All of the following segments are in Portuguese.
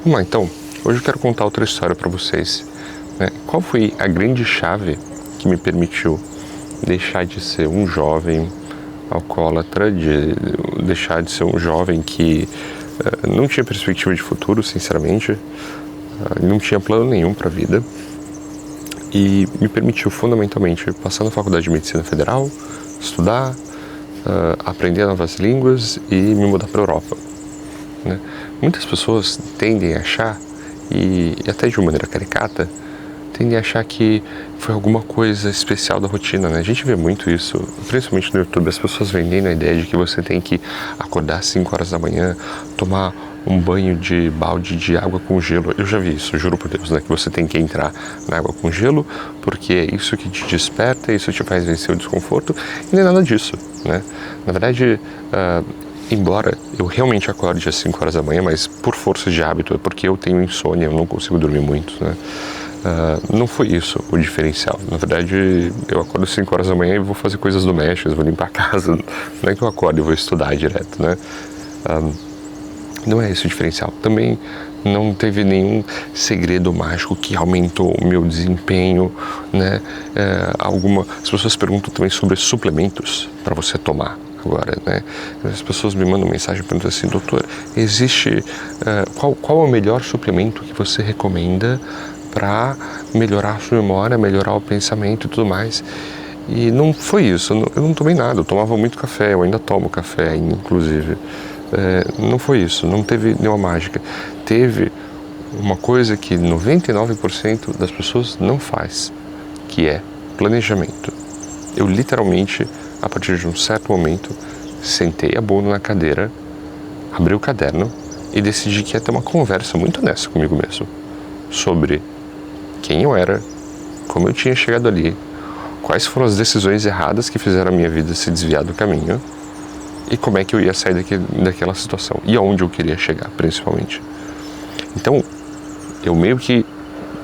Vamos lá, então. Hoje eu quero contar outra história para vocês. Né? Qual foi a grande chave que me permitiu deixar de ser um jovem alcoólatra, de deixar de ser um jovem que não tinha perspectiva de futuro, sinceramente, não tinha plano nenhum para a vida, e me permitiu fundamentalmente passar na Faculdade de Medicina Federal, estudar, aprender novas línguas e me mudar para a Europa. Né? Muitas pessoas tendem a achar, e até de uma maneira caricata, tendem a achar que foi alguma coisa especial da rotina, né? A gente vê muito isso, principalmente no YouTube, as pessoas vendendo a ideia de que você tem que acordar às 5 horas da manhã, tomar um banho de balde de água com gelo. Eu já vi isso, juro por Deus, né? Que você tem que entrar na água com gelo, porque é isso que te desperta, isso te faz vencer o desconforto, e não é nada disso, né? Na verdade, embora eu realmente acorde às 5 horas da manhã, mas por força de hábito, é porque eu tenho insônia, eu não consigo dormir muito, né? Não foi isso o diferencial. Na verdade, eu acordo às 5 horas da manhã e vou fazer coisas domésticas, vou limpar a casa. Não é que eu acordo e vou estudar direto, né? Não é esse o diferencial. Também não teve nenhum segredo mágico que aumentou o meu desempenho, né? As pessoas perguntam também sobre suplementos para você tomar agora, né? As pessoas me mandam mensagem perguntando assim: doutor, existe qual é o melhor suplemento que você recomenda para melhorar a sua memória, melhorar o pensamento e tudo mais? E não foi isso, eu não tomei nada, eu tomava muito café, eu ainda tomo café, inclusive. Não foi isso, não teve nenhuma mágica. Teve uma coisa que 99% das pessoas não faz, que é planejamento. Eu literalmente, a partir de um certo momento, sentei a bunda na cadeira, abri o caderno e decidi que ia ter uma conversa muito honesta comigo mesmo sobre quem eu era, como eu tinha chegado ali, quais foram as decisões erradas que fizeram a minha vida se desviar do caminho e como é que eu ia sair daquela situação e aonde eu queria chegar, principalmente. Então, eu meio que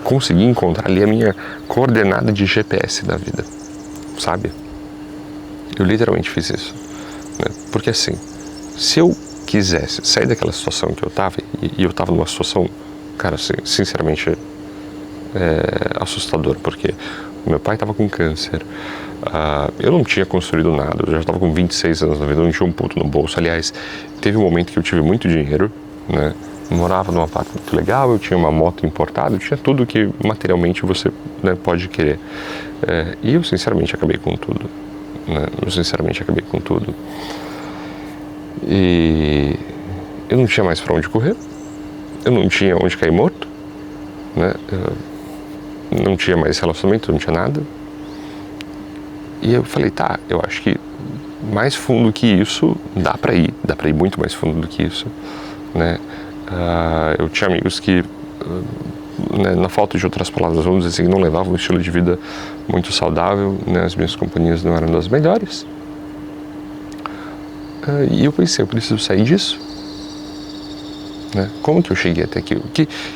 consegui encontrar ali a minha coordenada de GPS da vida, sabe? Eu literalmente fiz isso, né? Porque assim, se eu quisesse sair daquela situação que eu tava, e eu tava numa situação, cara, assim, sinceramente, assustadora, porque meu pai estava com câncer, eu não tinha construído nada, eu já estava com 26 anos na vida, eu não tinha um puto no bolso. Aliás, teve um momento que eu tive muito dinheiro, né? Eu morava num apartamento legal, eu tinha uma moto importada, eu tinha tudo que materialmente você, né, pode querer. E eu sinceramente acabei com tudo, né? E eu não tinha mais para onde correr, eu não tinha onde cair morto, né? Não tinha mais relacionamento, não tinha nada. E eu falei, tá, eu acho que mais fundo que isso dá pra ir muito mais fundo do que isso, né? Eu tinha amigos que, né, na falta de outras palavras, vamos dizer assim, não levavam um estilo de vida muito saudável, né? As minhas companhias não eram das melhores. E eu pensei, eu preciso sair disso, né? Como que eu cheguei até aqui?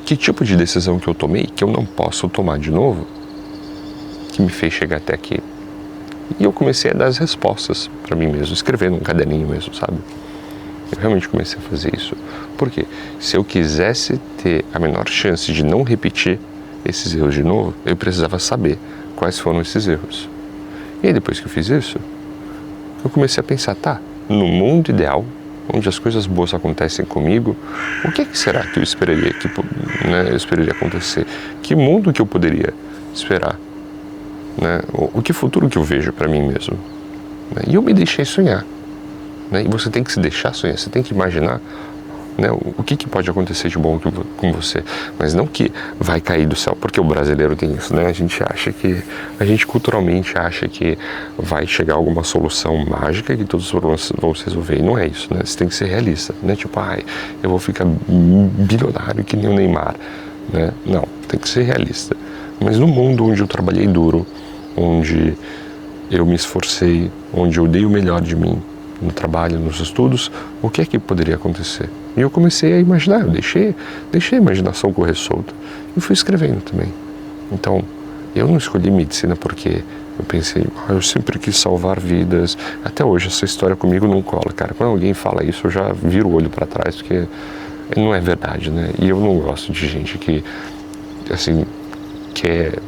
Que tipo de decisão que eu tomei que eu não posso tomar de novo, que me fez chegar até aqui? E eu comecei a dar as respostas para mim mesmo, escrevendo num caderninho mesmo, sabe? Eu realmente comecei a fazer isso. Por quê? Se eu quisesse ter a menor chance de não repetir esses erros de novo, eu precisava saber quais foram esses erros. E aí, depois que eu fiz isso, eu comecei a pensar, tá, no mundo ideal, onde as coisas boas acontecem comigo, o que será que eu esperaria acontecer? Que mundo que eu poderia esperar? Né? O que futuro que eu vejo para mim mesmo? Né? E eu me deixei sonhar. Né? E você tem que se deixar sonhar, você tem que imaginar, né, o que pode acontecer de bom com você, mas não que vai cair do céu, porque o brasileiro tem isso, né? A gente culturalmente acha que vai chegar alguma solução mágica que todos os problemas vão se resolver, e não é isso, né? Você tem que ser realista, né? Tipo, eu vou ficar bilionário que nem o Neymar, né? Não, tem que ser realista. Mas no mundo onde eu trabalhei duro, onde eu me esforcei, onde eu dei o melhor de mim, no trabalho, nos estudos, o que é que poderia acontecer? E eu comecei a imaginar, eu deixei a imaginação correr solta e fui escrevendo também. Então, eu não escolhi medicina porque eu pensei, eu sempre quis salvar vidas. Até hoje essa história comigo não cola, cara. Quando alguém fala isso, eu já viro o olho para trás, porque não é verdade, né? E eu não gosto de gente que, assim, quer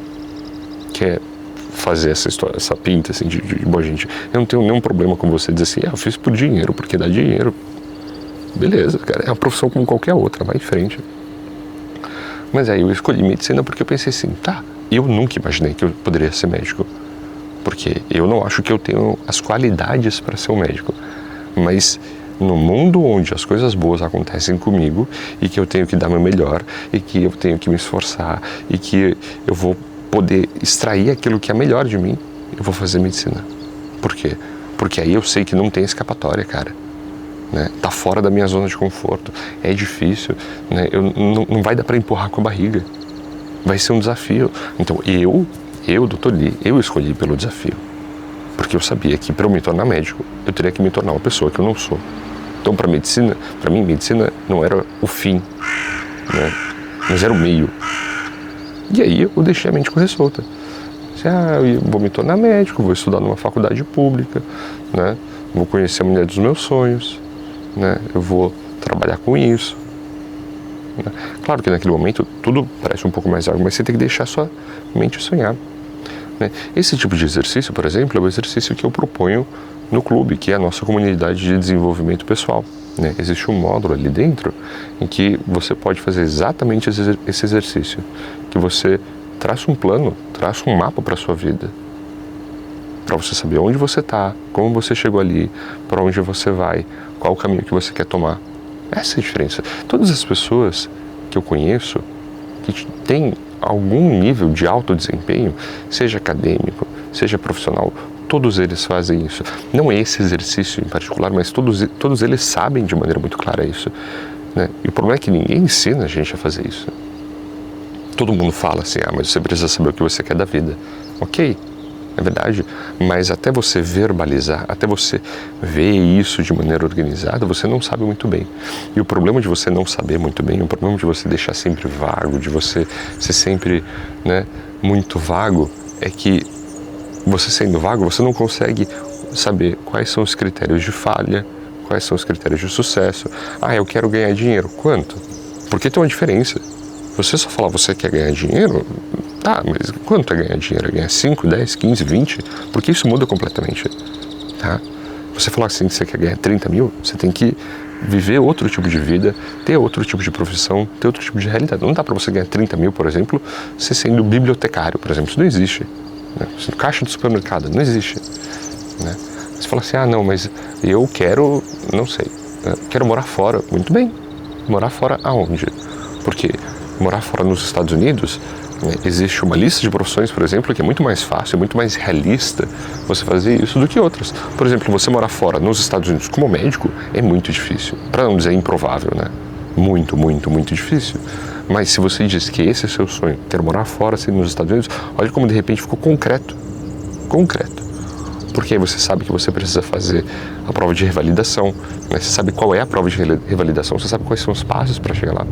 fazer essa história, essa pinta, assim, de boa gente. Eu não tenho nenhum problema com você dizer assim, eu fiz por dinheiro, porque dá dinheiro. Beleza, cara, é uma profissão como qualquer outra, vai em frente. Mas aí eu escolhi medicina porque eu pensei assim, eu nunca imaginei que eu poderia ser médico. Porque eu não acho que eu tenho as qualidades para ser um médico. Mas no mundo onde as coisas boas acontecem comigo e que eu tenho que dar meu melhor e que eu tenho que me esforçar e que eu vou poder extrair aquilo que é melhor de mim, eu vou fazer medicina. Por quê? Porque aí eu sei que não tem escapatória, cara. Né? Tá fora da minha zona de conforto, é difícil, né? Não vai dar para empurrar com a barriga, vai ser um desafio. Então Dr. Lee, eu escolhi pelo desafio, porque eu sabia que para eu me tornar médico, eu teria que me tornar uma pessoa que eu não sou. Então para mim, medicina não era o fim, né? Mas era o meio. E aí eu deixei a mente correr solta. Eu vou me tornar médico, vou estudar numa faculdade pública, né? Vou conhecer a mulher dos meus sonhos, né? Eu vou trabalhar com isso. Né? Claro que naquele momento tudo parece um pouco mais água, mas você tem que deixar a sua mente sonhar. Né? Esse tipo de exercício, por exemplo, é o exercício que eu proponho no clube, que é a nossa comunidade de desenvolvimento pessoal. Né? Existe um módulo ali dentro em que você pode fazer exatamente esse exercício, que você traça um plano, traça um mapa para a sua vida, para você saber onde você está, como você chegou ali, para onde você vai, qual o caminho que você quer tomar. Essa é a diferença. Todas as pessoas que eu conheço que têm algum nível de alto desempenho, seja acadêmico, seja profissional, todos eles fazem isso. Não esse exercício em particular, mas todos eles sabem de maneira muito clara isso. Né? E o problema é que ninguém ensina a gente a fazer isso. Todo mundo fala assim, mas você precisa saber o que você quer da vida. Ok, é verdade, mas até você verbalizar, até você ver isso de maneira organizada, você não sabe muito bem. E o problema de você não saber muito bem, o problema de você deixar sempre vago, de você ser sempre, né, muito vago, é que você sendo vago, você não consegue saber quais são os critérios de falha, quais são os critérios de sucesso. Eu quero ganhar dinheiro. Quanto? Porque tem uma diferença. Você só falar você quer ganhar dinheiro, mas quanto é ganhar dinheiro? É ganhar 5, 10, 15, 20? Porque isso muda completamente, tá? Você falar assim que você quer ganhar 30 mil, você tem que viver outro tipo de vida, ter outro tipo de profissão, ter outro tipo de realidade. Não dá para você ganhar 30 mil, por exemplo, você sendo bibliotecário, por exemplo. Isso não existe. Né? Caixa de supermercado, não existe. Né? Você fala assim, não, mas eu quero, não sei, quero morar fora. Muito bem. Morar fora aonde? Porque morar fora nos Estados Unidos, né, existe uma lista de profissões, por exemplo, que é muito mais fácil, muito mais realista você fazer isso do que outras. Por exemplo, você morar fora nos Estados Unidos como médico é muito difícil, para não dizer improvável, né? Muito, muito, muito difícil. Mas se você diz que esse é seu sonho, quero morar fora, assim, nos Estados Unidos, olha como de repente ficou concreto. Porque aí você sabe que você precisa fazer a prova de revalidação, né? Você sabe qual é a prova de revalidação, você sabe quais são os passos para chegar lá.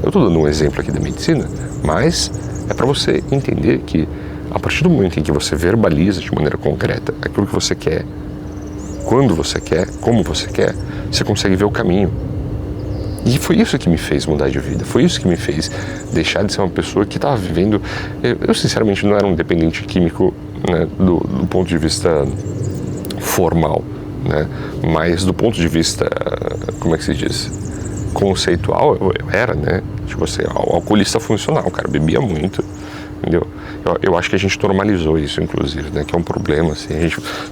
Eu estou dando um exemplo aqui da medicina, mas é para você entender que a partir do momento em que você verbaliza de maneira concreta aquilo que você quer, quando você quer, como você quer, você consegue ver o caminho. E foi isso que me fez mudar de vida, foi isso que me fez deixar de ser uma pessoa que estava vivendo... Eu sinceramente não era um dependente químico, né, do ponto de vista formal, né, mas do ponto de vista, como é que se diz, conceitual, eu era, né, tipo assim, alcoolista funcional, cara, bebia muito, entendeu? Eu acho que a gente normalizou isso, inclusive, né, que é um problema, assim,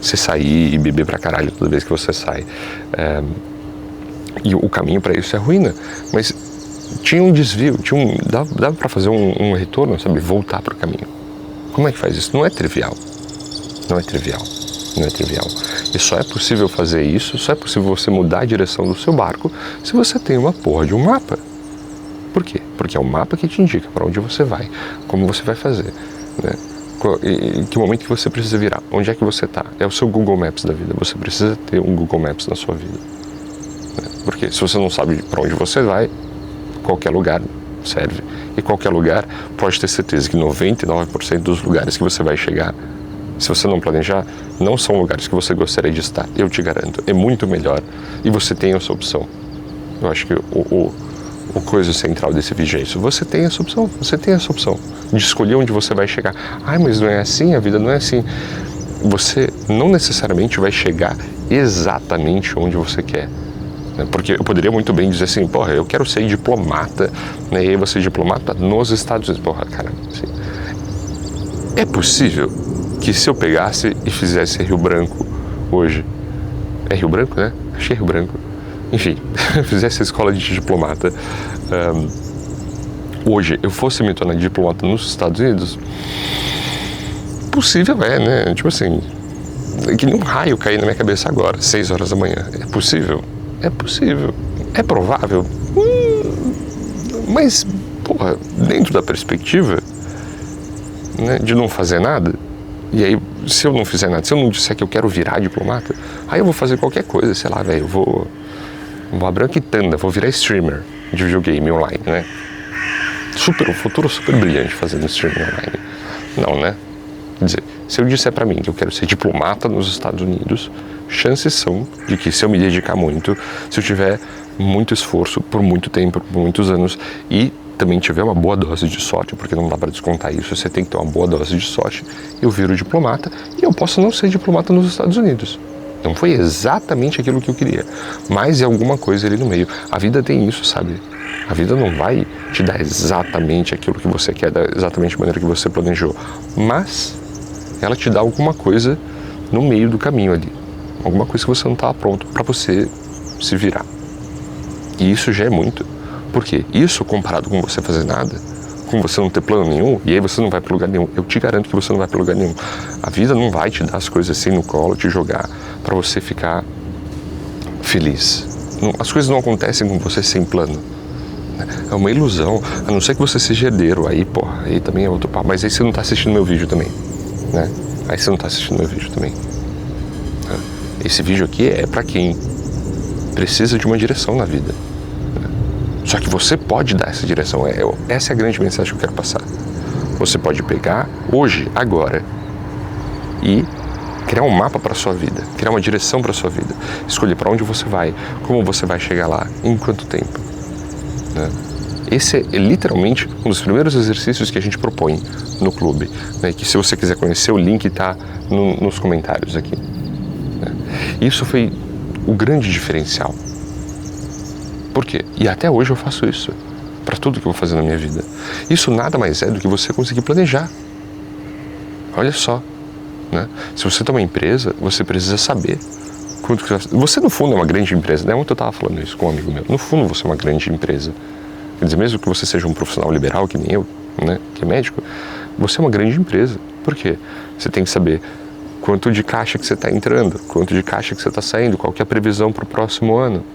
você sair e beber pra caralho toda vez que você sai. E o caminho para isso é ruína, mas tinha um desvio, dava para fazer um retorno, sabe, voltar para o caminho. Como é que faz isso? Não é trivial. E só é possível fazer isso, só é possível você mudar a direção do seu barco se você tem uma porra de um mapa. Por quê? Porque é o mapa que te indica para onde você vai, como você vai fazer, né? Em que momento que você precisa virar, onde é que você está. É o seu Google Maps da vida, você precisa ter um Google Maps na sua vida. Porque se você não sabe para onde você vai, qualquer lugar serve. E qualquer lugar, pode ter certeza que 99% dos lugares que você vai chegar, se você não planejar, não são lugares que você gostaria de estar. Eu te garanto, é muito melhor. E você tem essa opção. Eu acho que o coisa central desse vídeo é isso. Você tem essa opção, de escolher onde você vai chegar. Mas não é assim, a vida não é assim. Você não necessariamente vai chegar exatamente onde você quer. Né? Porque eu poderia muito bem dizer assim, eu quero ser diplomata, né? E aí você é diplomata nos Estados Unidos. Cara, assim, é possível que se eu pegasse e fizesse Rio Branco hoje, é Rio Branco, né? Achei Rio Branco. Enfim, fizesse a escola de diplomata, hoje eu fosse me tornar diplomata nos Estados Unidos? Possível né? Tipo assim, que nem um raio cair na minha cabeça agora, 6 horas da manhã. É possível? É possível. É provável? Mas, dentro da perspectiva, né, de não fazer nada, e aí, se eu não fizer nada, se eu não disser que eu quero virar diplomata, aí eu vou fazer qualquer coisa, sei lá, eu vou abrir uma quitanda, vou virar streamer de videogame online, né? Um futuro super brilhante fazendo streaming online. Não, né? Quer dizer, se eu disser pra mim que eu quero ser diplomata nos Estados Unidos, chances são de que, se eu me dedicar muito, se eu tiver muito esforço por muito tempo, por muitos anos, e também tiver uma boa dose de sorte, porque não dá para descontar isso, você tem que ter uma boa dose de sorte, eu viro diplomata e eu posso não ser diplomata nos Estados Unidos. Não foi exatamente aquilo que eu queria, mas é alguma coisa ali no meio. A vida tem isso, sabe? A vida não vai te dar exatamente aquilo que você quer, exatamente da maneira que você planejou, mas ela te dá alguma coisa no meio do caminho ali. Alguma coisa que você não estava pronto para você se virar. E isso já é muito. Por quê? Isso, comparado com você fazer nada, com você não ter plano nenhum, e aí você não vai para lugar nenhum. Eu te garanto que você não vai para lugar nenhum. A vida não vai te dar as coisas assim no colo, te jogar para você ficar feliz. As coisas não acontecem com você sem plano. É uma ilusão, a não ser que você seja herdeiro. Aí também é outro papo. Mas aí você não está assistindo meu vídeo também, né? Aí você não está assistindo meu vídeo também. Esse vídeo aqui é para quem precisa de uma direção na vida. Só que você pode dar essa direção. Essa é a grande mensagem que eu quero passar. Você pode pegar hoje, agora, e criar um mapa para a sua vida, criar uma direção para a sua vida, escolher para onde você vai, como você vai chegar lá, em quanto tempo. Né? Esse é literalmente um dos primeiros exercícios que a gente propõe no clube, né? Que, se você quiser conhecer, o link está nos comentários aqui. Né? Isso foi o grande diferencial. Por quê? E até hoje eu faço isso para tudo que eu vou fazer na minha vida. Isso nada mais é do que você conseguir planejar. Olha só, né? Se você tem uma empresa, você precisa saber quanto que você, no fundo, é uma grande empresa, né? Ontem eu estava falando isso com um amigo meu. No fundo, você é uma grande empresa. Quer dizer, mesmo que você seja um profissional liberal, que nem eu, né, que é médico, você é uma grande empresa. Por quê? Você tem que saber quanto de caixa que você está entrando, quanto de caixa que você está saindo, qual que é a previsão para o próximo ano.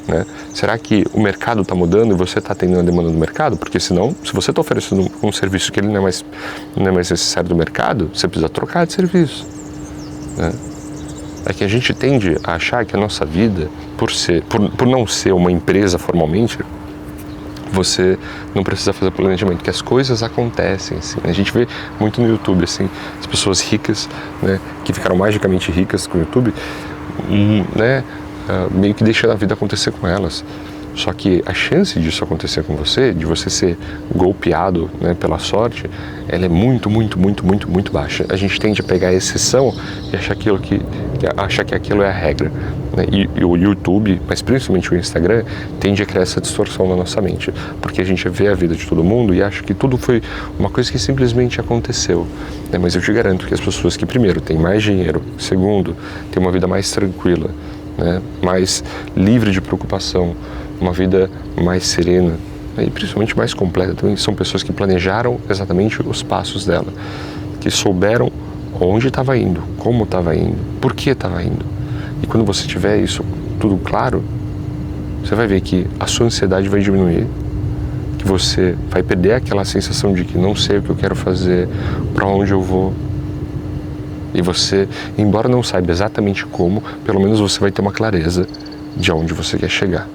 Né? Será que o mercado está mudando e você está atendendo a demanda do mercado? Porque senão, se você está oferecendo um serviço que ele não é mais necessário do mercado, você precisa trocar de serviço. Né? É que a gente tende a achar que a nossa vida, por não ser uma empresa formalmente, você não precisa fazer planejamento, que as coisas acontecem, assim. A gente vê muito no YouTube, assim, as pessoas ricas, né, que ficaram magicamente ricas com o YouTube, né, meio que deixando a vida acontecer com elas. Só que a chance disso acontecer com você, de você ser golpeado, né, pela sorte, ela é muito, muito, muito, muito, muito baixa. A gente tende a pegar a exceção e achar que aquilo é a regra. Né? E o YouTube, mas principalmente o Instagram, tende a criar essa distorção na nossa mente. Porque a gente vê a vida de todo mundo e acha que tudo foi uma coisa que simplesmente aconteceu. Né? Mas eu te garanto que as pessoas que, primeiro, têm mais dinheiro, segundo, têm uma vida mais tranquila, né, mais livre de preocupação, uma vida mais serena, né, e principalmente mais completa também, são pessoas que planejaram exatamente os passos dela, que souberam onde estava indo, como estava indo, por que estava indo. E quando você tiver isso tudo claro, você vai ver que a sua ansiedade vai diminuir, que você vai perder aquela sensação de que não sei o que eu quero fazer, para onde eu vou. E você, embora não saiba exatamente como, pelo menos você vai ter uma clareza de onde você quer chegar.